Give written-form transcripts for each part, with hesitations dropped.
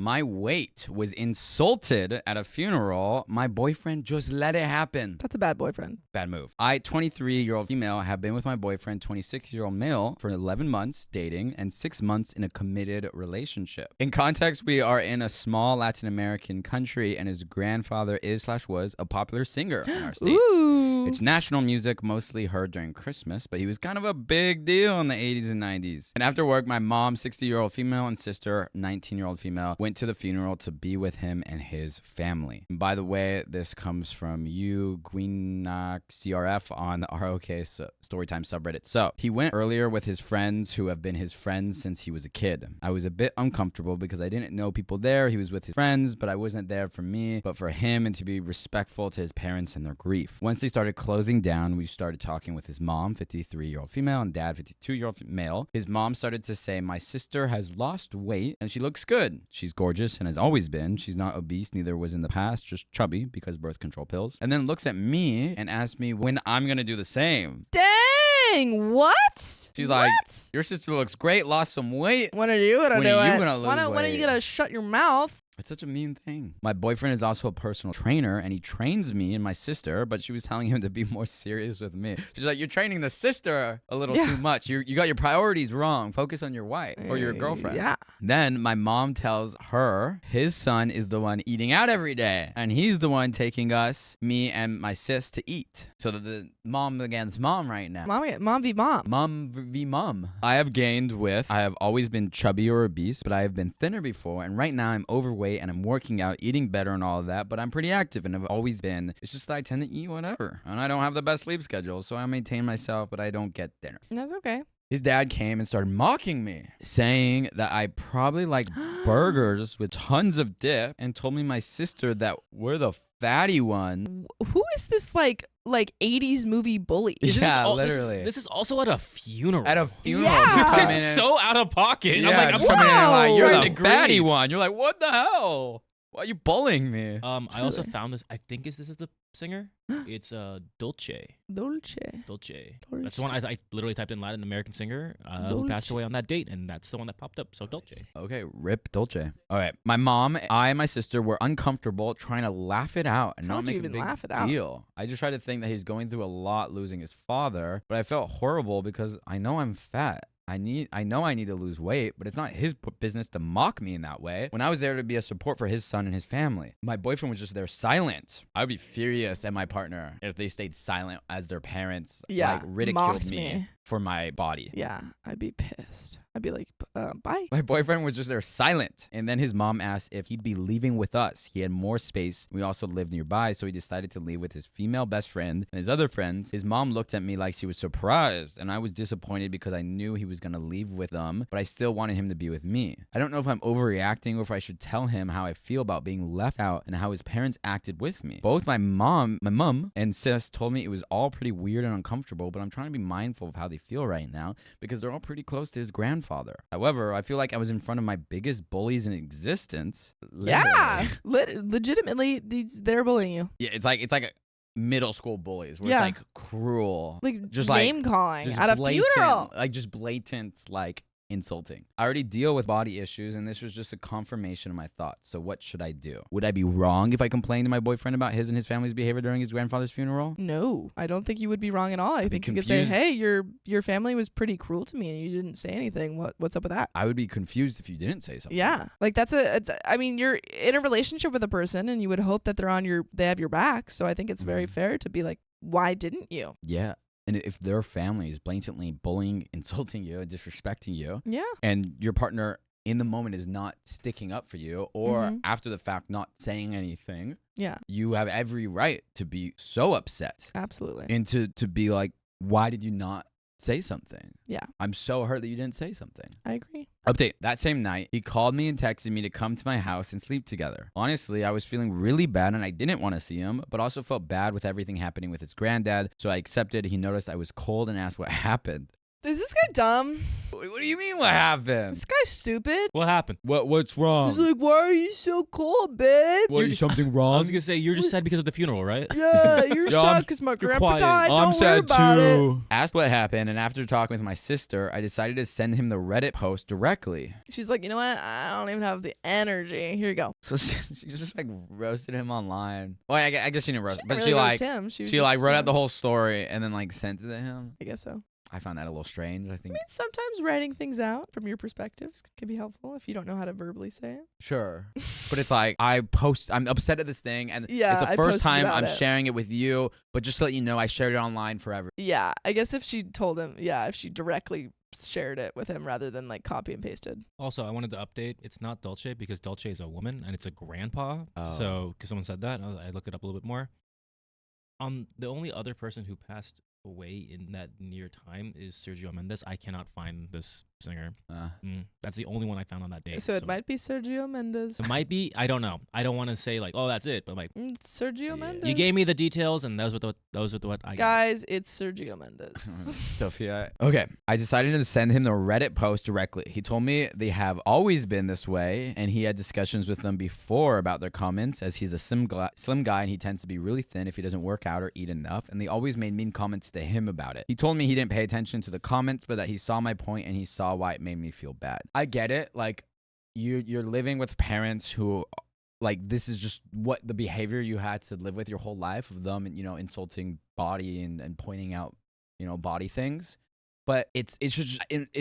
My weight was insulted at a funeral. My boyfriend just let it happen. That's a bad boyfriend. Bad move. I, 23-year-old female, have been with my boyfriend, 26-year-old male, for 11 months dating and 6 months in a committed relationship. In context, we are in a small Latin American country, and his grandfather is/was a popular singer in our state. Ooh. It's national music, mostly heard during Christmas, but he was kind of a big deal in the 80s and 90s. And after work, my mom, 60-year-old female, and sister, 19-year-old female, went to the funeral to be with him and his family. And by the way, this comes from you, Gweenak CRF, on the ROK Storytime subreddit. So he went earlier with his friends who have been his friends since he was a kid. I was a bit uncomfortable because I didn't know people there. He was with his friends, but I wasn't there for me, but for him, and to be respectful to his parents and their grief. Once they started closing down, we started talking with his mom, 53-year-old female, and dad, 52-year-old male. His mom started to say, my sister has lost weight and she looks good. She's gorgeous and has always been. She's not obese, neither was in the past, just chubby because birth control pills. And then looks at me and asks me when I'm gonna do the same. Dang, what? She's like, your sister looks great, lost some weight. When are you gonna When do are you it? gonna lose When are weight? you gonna shut your mouth? It's such a mean thing. My boyfriend is also a personal trainer, and he trains me and my sister, but she was telling him to be more serious with me. She's like, you're training the sister a little too much. You got your priorities wrong. Focus on your wife or your girlfriend. Yeah. Then my mom tells her his son is the one eating out every day, and he's the one taking us, me and my sis, to eat. So the mom against mom right now. Mom v mom. Mom v mom. I have always been chubby or obese, but I have been thinner before, and right now I'm overweight and I'm working out, eating better and all of that, but I'm pretty active and I've always been. It's just that I tend to eat whatever, and I don't have the best sleep schedule, so I maintain myself, but I don't get dinner. That's okay. His dad came and started mocking me, saying that I probably like burgers with tons of dip, and told me my sister that we're the fatty one. Who is this like 80s movie bully? Yeah, literally. This is also at a funeral. At a funeral. Yeah. This is so out of pocket. Yeah, I'm like, just coming in and like, you're trying the to fatty grieve. one. You're like, what the hell? Why are you bullying me? I also found this. I think this is the singer. It's Dolce. Dolce. That's the one I literally typed in Latin American singer who passed away on that date, and that's the one that popped up. So Dolce. Okay, rip Dolce. All right, my mom, I, and my sister were uncomfortable trying to laugh it out and How not would you make a even big laugh it out? deal. I just tried to think that he's going through a lot losing his father, but I felt horrible because I know I'm fat. I know I need to lose weight, but it's not his business to mock me in that way when I was there to be a support for his son and his family. My boyfriend was just there silent. I would be furious at my partner if they stayed silent as their parents like ridiculed mocked me for my body. Yeah, I'd be pissed. I'd be like, bye. My boyfriend was just there silent. And then his mom asked if he'd be leaving with us. He had more space. We also lived nearby, so he decided to leave with his female best friend and his other friends. His mom looked at me like she was surprised, and I was disappointed because I knew he was going to leave with them, but I still wanted him to be with me. I don't know if I'm overreacting or if I should tell him how I feel about being left out and how his parents acted with me. Both my mom and sis told me it was all pretty weird and uncomfortable, but I'm trying to be mindful of how they feel right now because they're all pretty close to his grandfather. However, I feel like I was in front of my biggest bullies in existence. Yeah, legitimately, they're bullying you. Yeah, it's like a middle school bullies where Yeah. it's like cruel, Like just name like calling just at a blatant, funeral. like just blatant, like insulting. I already deal with body issues, and this was just a confirmation of my thoughts. So what should I do? Would I be wrong if I complained to my boyfriend about his and his family's behavior during his grandfather's funeral? No, I don't think you would be wrong at all. I I'd be think you could say, confused. "Hey, your family was pretty cruel to me, and you didn't say anything. What's up with that?" I would be confused if you didn't say something. Yeah, like I mean, you're in a relationship with a person, and you would hope that they have your back. So I think it's very fair to be like, "Why didn't you?" Yeah. And if their family is blatantly bullying, insulting you, and disrespecting you, Yeah. and your partner in the moment is not sticking up for you, or Mhm. after the fact not saying anything, Yeah, you have every right to be so upset absolutely. and to be like, why did you not say something? Yeah. I'm so hurt that you didn't say something. I agree. Update. That same night, he called me and texted me to come to my house and sleep together. Honestly, I was feeling really bad and I didn't want to see him, but also felt bad with everything happening with his granddad, so I accepted. He noticed I was cold and asked what happened. Is this guy dumb? What do you mean? What happened? This guy's stupid. What happened? What's wrong? He's like, why are you so cold, babe? What, is something I wrong? was gonna say you're just sad because of the funeral, right? Yeah, you're Yeah, sad because my grandpa quiet. died. I'm Don't worry sad about too. Asked what happened, and after talking with my sister, I decided to send him the Reddit post directly. it. She's like, you know what? I don't even have the energy. Here you go. So she just like roasted him online. Well, I guess she didn't roast, She but didn't she really like roast him. She was she like just, wrote out the whole story and then like sent it to him. I guess so. I found that a little strange. I I think mean, sometimes writing things out from your perspectives can be helpful if you don't know how to verbally say it. sure, but it's like I'm upset at this thing, and Yeah, it's the I first posted time about I'm it. sharing it with you. But just to let you know, I shared it online forever. Yeah, I guess if she told him, if she directly shared it with him rather than like copy and pasted. Also, I wanted to update. It's not Dolce because Dolce is a woman and it's a grandpa. Oh. So, because someone said that, I looked it up a little bit more. The only other person who passed away in that near time is Sergio Mendes. I cannot find this singer. That's the only one I found on that day. So it might be Sergio Mendes. It might be. I don't know. I don't want to say like, oh, that's it. But like, It's Sergio Yeah. Mendes. you gave me the details, and those were what I got. Guys, it's Sergio Mendes. Sophia. Okay, I decided to send him the Reddit post directly. He told me they have always been this way, and he had discussions with them before about their comments, as he's a slim guy and he tends to be really thin if he doesn't work out or eat enough, and they always made mean comments to him about it. He told me he didn't pay attention to the comments, but that he saw my point and he saw why it made me feel bad. I get it. Like, you're living with parents who, like, this is just what the behavior you had to live with your whole life of them, and insulting body and pointing out body things. But it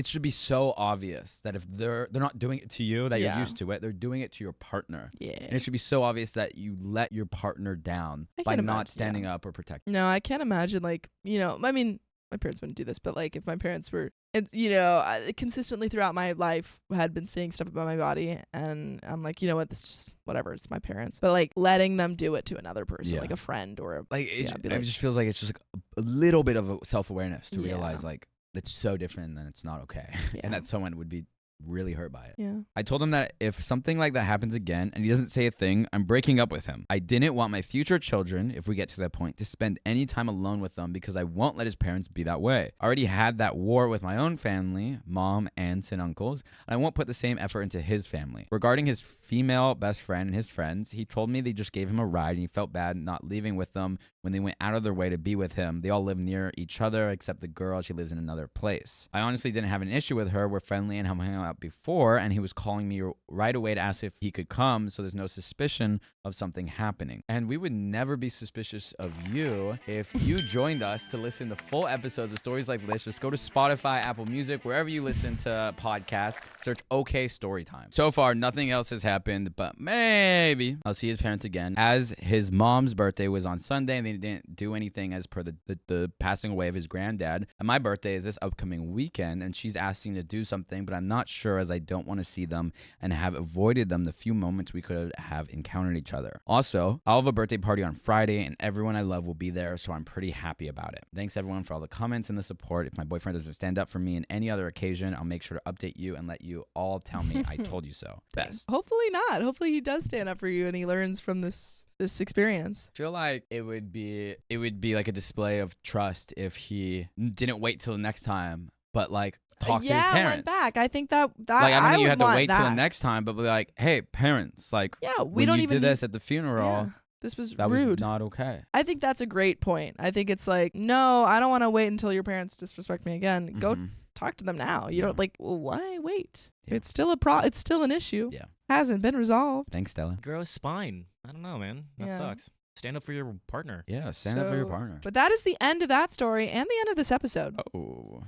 should be so obvious that if they're not doing it to you, that you're Yeah. used to it, they're doing it to your partner. Yeah. And it should be so obvious that you let your partner down I by can not imagine, standing up or protecting. No, I can't imagine, like, I mean, my parents wouldn't do this, but like if my parents were, it's, I consistently throughout my life had been saying stuff about my body, and I'm like, you know what, this is just whatever, it's my parents. But like letting them do it to another person, Yeah. like a friend or a, Like, Yeah, be it like- just feels like it's just like a little bit of a self-awareness to Yeah. realize like it's so different and it's not okay. Yeah. And that someone would be really hurt by it. yeah. I told him that if something like that happens again and he doesn't say a thing, I'm breaking up with him. I didn't want my future children, if we get to that point, to spend any time alone with them because I won't let his parents be that way. I already had that war with my own family, mom, aunts, and uncles, and I won't put the same effort into his family. Regarding his female best friend and his friends, he told me they just gave him a ride and he felt bad not leaving with them when they went out of their way to be with him. They all live near each other except the girl, she lives in another place. I honestly didn't have an issue with her. We're friendly and have hung out before, and he was calling me right away to ask if he could come so there's no suspicion of something happening. And we would never be suspicious of you if you joined us to listen to full episodes of stories like this. Just go to Spotify, Apple Music, wherever you listen to podcasts, search OK Storytime. So far, nothing else has happened, but maybe I'll see his parents again, as his mom's birthday was on Sunday and they didn't do anything as per the passing away of his granddad. And my birthday is this upcoming weekend, and she's asking to do something, but I'm not sure as I don't want to see them and have avoided them the few moments we could have encountered each other. Also, I'll have a birthday party on Friday and everyone I love will be there, so I'm pretty happy about it. Thanks everyone for all the comments and the support. If my boyfriend doesn't stand up for me in any other occasion, I'll make sure to update you and let you all tell me I told you so. Best. Hopefully not. Hopefully he does stand up for you and he learns from this experience. I feel like it would be like a display of trust if he didn't wait till the next time, but like talk to his parents. Went back. I think that Like, I don't think you would have to want wait till the that. next time, but be like, hey, parents, like, Yeah, we when don't you even did this at the funeral, Yeah, this was that rude. was not okay. I think that's a great point. I think it's like, no, I don't want to wait until your parents disrespect me again. Go Mhm. talk to them now. You Yeah. don't like, well, why wait? Yeah. It's still it's still an issue. Yeah. Hasn't been resolved. Thanks, Stella. Grow a spine. I don't know, man. That Yeah. sucks. Stand up for your partner. Yeah, stand up for your So- partner. But that is the end of that story and the end of this episode. Oh.